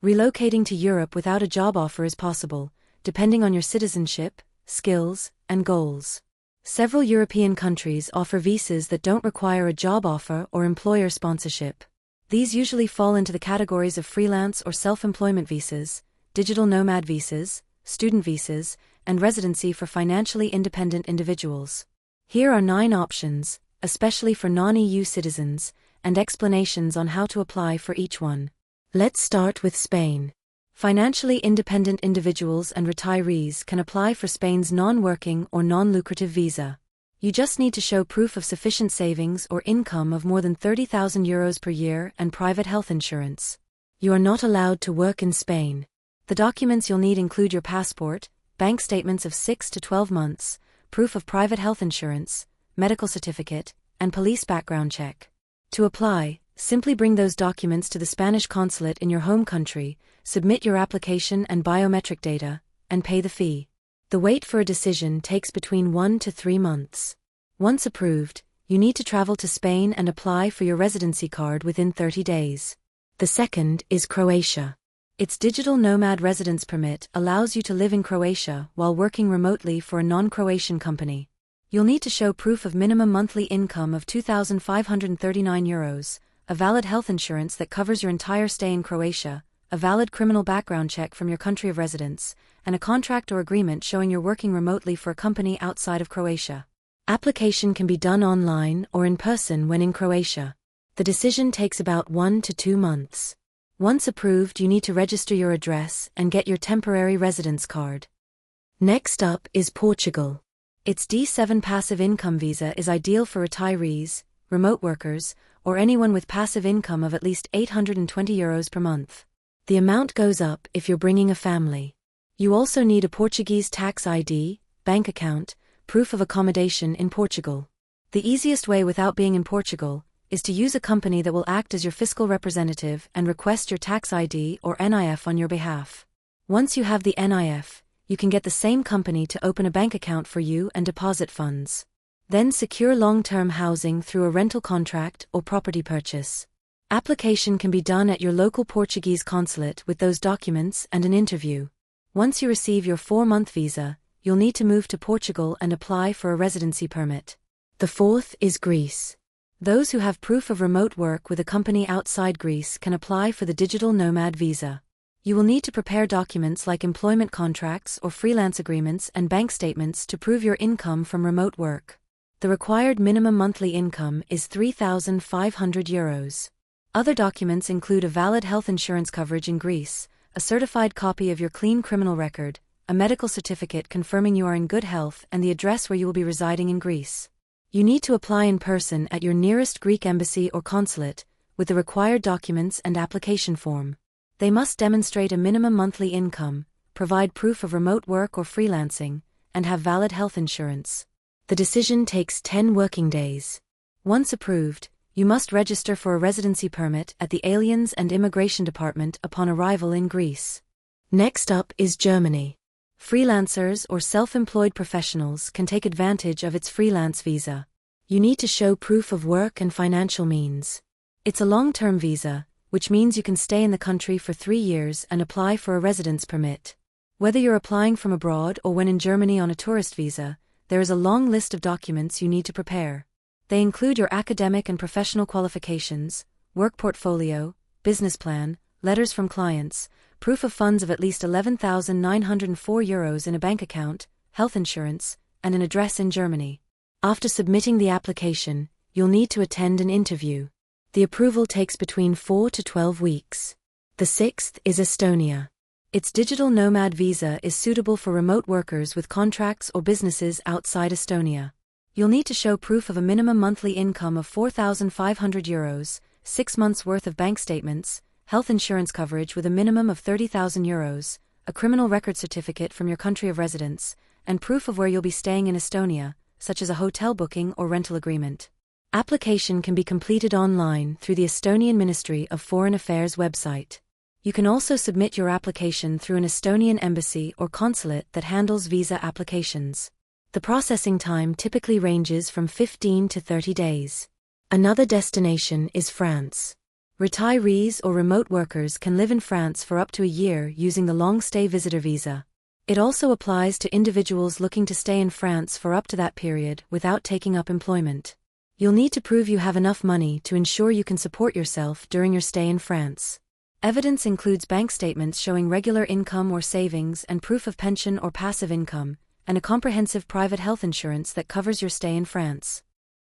Relocating to Europe without a job offer is possible, depending on your citizenship, skills, and goals. Several European countries offer visas that don't require a job offer or employer sponsorship. These usually fall into the categories of freelance or self-employment visas, digital nomad visas, student visas, and residency for financially independent individuals. Here are 9 options, especially for non-EU citizens, and explanations on how to apply for each one. Let's start with Spain. Financially independent individuals and retirees can apply for Spain's non-working or non-lucrative visa. You just need to show proof of sufficient savings or income of more than €30,000 per year and private health insurance. You are not allowed to work in Spain. The documents you'll need include your passport, bank statements of 6 to 12 months, proof of private health insurance, medical certificate, and police background check. To apply, simply bring those documents to the Spanish consulate in your home country, submit your application and biometric data, and pay the fee. The wait for a decision takes between 1 to 3 months. Once approved, you need to travel to Spain and apply for your residency card within 30 days. The second is Croatia. Its digital nomad residence permit allows you to live in Croatia while working remotely for a non-Croatian company. You'll need to show proof of minimum monthly income of €2,539, a valid health insurance that covers your entire stay in Croatia, a valid criminal background check from your country of residence, and a contract or agreement showing you're working remotely for a company outside of Croatia. Application can be done online or in person when in Croatia. The decision takes about 1 to 2 months. Once approved, you need to register your address and get your temporary residence card. Next up is Portugal. Its D7 passive income visa is ideal for retirees, remote workers, or anyone with passive income of at least €820 per month. The amount goes up if you're bringing a family. You also need a Portuguese tax ID, bank account, proof of accommodation in Portugal. The easiest way without being in Portugal is to use a company that will act as your fiscal representative and request your tax ID or NIF on your behalf. Once you have the NIF, you can get the same company to open a bank account for you and deposit funds. Then secure long-term housing through a rental contract or property purchase. Application can be done at your local Portuguese consulate with those documents and an interview. Once you receive your 4-month visa, you'll need to move to Portugal and apply for a residency permit. The fourth is Greece. Those who have proof of remote work with a company outside Greece can apply for the digital nomad visa. You will need to prepare documents like employment contracts or freelance agreements and bank statements to prove your income from remote work. The required minimum monthly income is €3,500. Other documents include a valid health insurance coverage in Greece, a certified copy of your clean criminal record, a medical certificate confirming you are in good health, and the address where you will be residing in Greece. You need to apply in person at your nearest Greek embassy or consulate, with the required documents and application form. They must demonstrate a minimum monthly income, provide proof of remote work or freelancing, and have valid health insurance. The decision takes 10 working days. Once approved, you must register for a residency permit at the Aliens and Immigration Department upon arrival in Greece. Next up is Germany. Freelancers or self-employed professionals can take advantage of its freelance visa. You need to show proof of work and financial means. It's a long-term visa, which means you can stay in the country for 3 years and apply for a residence permit. Whether you're applying from abroad or when in Germany on a tourist visa, there is a long list of documents you need to prepare. They include your academic and professional qualifications, work portfolio, business plan, letters from clients, proof of funds of at least €11,904 in a bank account, health insurance, and an address in Germany. After submitting the application, you'll need to attend an interview. The approval takes between 4 to 12 weeks. The sixth is Estonia. Its digital nomad visa is suitable for remote workers with contracts or businesses outside Estonia. You'll need to show proof of a minimum monthly income of €4,500, 6 months' worth of bank statements, health insurance coverage with a minimum of €30,000, a criminal record certificate from your country of residence, and proof of where you'll be staying in Estonia, such as a hotel booking or rental agreement. Application can be completed online through the Estonian Ministry of Foreign Affairs website. You can also submit your application through an Estonian embassy or consulate that handles visa applications. The processing time typically ranges from 15 to 30 days. Another destination is France. Retirees or remote workers can live in France for up to a year using the long-stay visitor visa. It also applies to individuals looking to stay in France for up to that period without taking up employment. You'll need to prove you have enough money to ensure you can support yourself during your stay in France. Evidence includes bank statements showing regular income or savings and proof of pension or passive income, and a comprehensive private health insurance that covers your stay in France.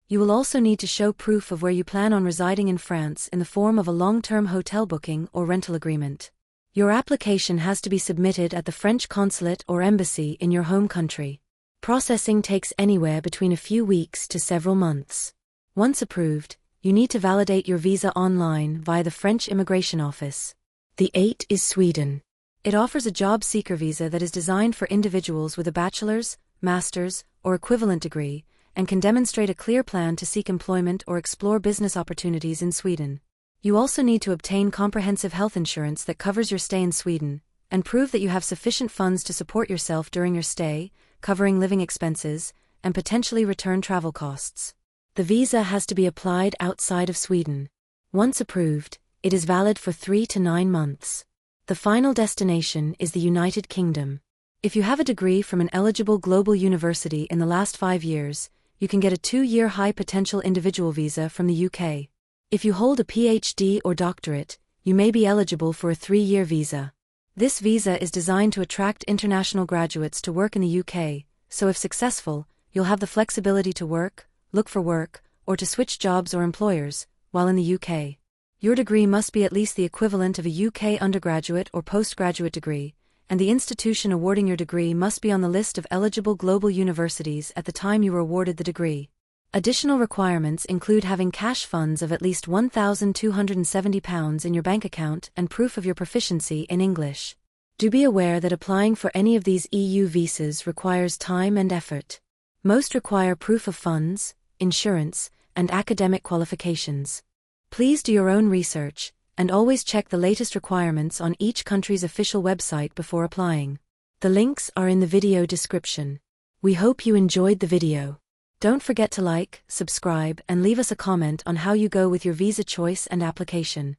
You will also need to show proof of where you plan on residing in France in the form of a long-term hotel booking or rental agreement. Your application has to be submitted at the French consulate or embassy in your home country. Processing takes anywhere between a few weeks to several months. Once approved, you need to validate your visa online via the French Immigration Office. The 8 is Sweden. It offers a job seeker visa that is designed for individuals with a bachelor's, master's, or equivalent degree, and can demonstrate a clear plan to seek employment or explore business opportunities in Sweden. You also need to obtain comprehensive health insurance that covers your stay in Sweden, and prove that you have sufficient funds to support yourself during your stay, covering living expenses, and potentially return travel costs. The visa has to be applied outside of Sweden. Once approved, it is valid for 3 to 9 months. The final destination is the United Kingdom. If you have a degree from an eligible global university in the last 5 years, you can get a 2-year high-potential individual visa from the UK. If you hold a PhD or doctorate, you may be eligible for a 3-year visa. This visa is designed to attract international graduates to work in the UK, so if successful, you'll have the flexibility to work, look for work, or to switch jobs or employers, while in the UK. Your degree must be at least the equivalent of a UK undergraduate or postgraduate degree, and the institution awarding your degree must be on the list of eligible global universities at the time you were awarded the degree. Additional requirements include having cash funds of at least £1,270 in your bank account and proof of your proficiency in English. Do be aware that applying for any of these EU visas requires time and effort. Most require proof of funds, insurance, and academic qualifications. Please do your own research, and always check the latest requirements on each country's official website before applying. The links are in the video description. We hope you enjoyed the video. Don't forget to like, subscribe, and leave us a comment on how you go with your visa choice and application.